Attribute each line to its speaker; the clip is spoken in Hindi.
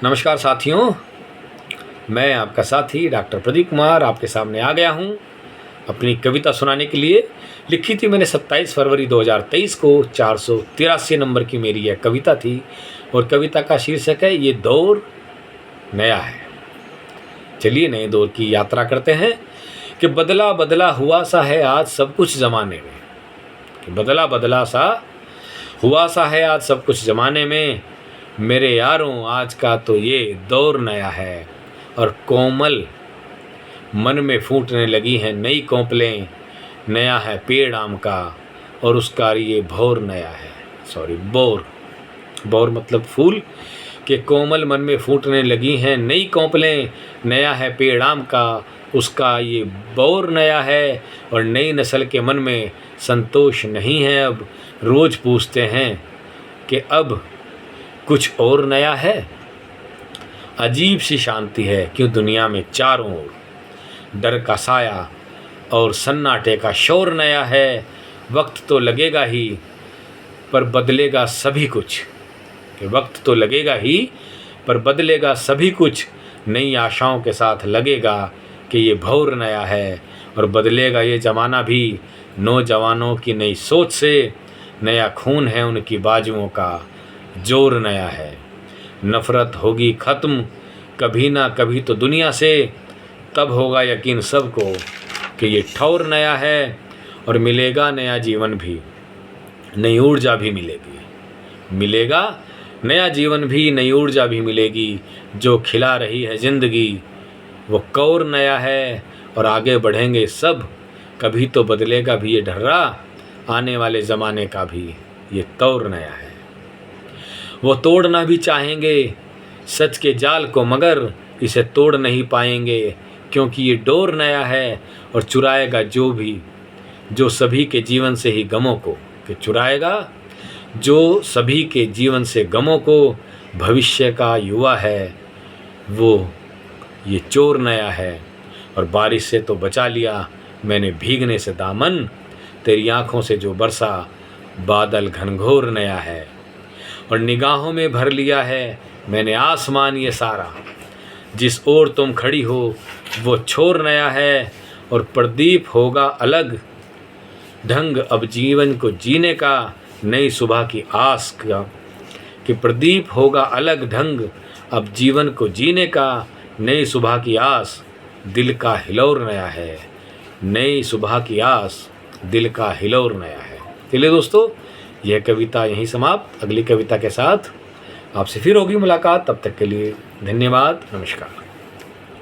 Speaker 1: नमस्कार साथियों, मैं आपका साथी डॉक्टर प्रदीप कुमार आपके सामने आ गया हूं अपनी कविता सुनाने के लिए। लिखी थी मैंने 27 फरवरी 2023 को। 483 नंबर की मेरी यह कविता थी और कविता का शीर्षक है ये दौर नया है। चलिए नए दौर की यात्रा करते हैं कि बदला बदला हुआ सा है आज सब कुछ ज़माने में। कि बदला बदला सा हुआ सा है आज सब कुछ ज़माने में। मेरे यारों आज का तो ये दौर नया है और कोमल मन में फूटने लगी हैं नई कोंपलें। नया है पेड़ आम का और उसका ये भौर नया है। बोर मतलब फूल। के कोमल मन में फूटने लगी हैं नई कोंपलें। नया है पेड़ आम का उसका ये बौर नया है। और नई नस्ल के मन में संतोष नहीं है अब। रोज़ पूछते हैं कि अब कुछ और नया है। अजीब सी शांति है क्यों दुनिया में चारों ओर। डर का साया और सन्नाटे का शोर नया है। वक्त तो लगेगा ही पर बदलेगा सभी कुछ। कि वक्त तो लगेगा ही पर बदलेगा सभी कुछ। नई आशाओं के साथ लगेगा कि ये भौर नया है और बदलेगा ये ज़माना भी। नौजवानों की नई सोच से नया खून है उनकी बाजुओं का जोर नया है। नफ़रत होगी ख़त्म कभी ना कभी तो दुनिया से। तब होगा यकीन सबको कि ये ठौर नया है और मिलेगा नया जीवन भी। नई ऊर्जा भी मिलेगा नया जीवन भी। नई ऊर्जा भी मिलेगी जो खिला रही है ज़िंदगी। वो कौर नया है और आगे बढ़ेंगे सब। कभी तो बदलेगा भी ये ढर्रा आने वाले ज़माने का भी ये तौर नया है। वो तोड़ना भी चाहेंगे सच के जाल को मगर इसे तोड़ नहीं पाएंगे क्योंकि ये डोर नया है। और चुराएगा जो सभी के जीवन से ही गमों को। कि चुराएगा जो सभी के जीवन से गमों को। भविष्य का युवा है वो ये चोर नया है। और बारिश से तो बचा लिया मैंने भीगने से दामन। तेरी आँखों से जो बरसा बादल घनघोर नया है। और निगाहों में भर लिया है मैंने आसमान ये सारा। जिस ओर तुम खड़ी हो वो छोर नया है। और प्रदीप होगा अलग ढंग अब जीवन को जीने का। नई सुबह की आस का। कि प्रदीप होगा अलग ढंग अब जीवन को जीने का। नई सुबह की आस दिल का हिलोर नया है। नई सुबह की आस दिल का हिलोर नया है। चलिए दोस्तों, यह कविता यहीं समाप्त। अगली कविता के साथ आपसे फिर होगी मुलाकात। तब तक के लिए धन्यवाद, नमस्कार।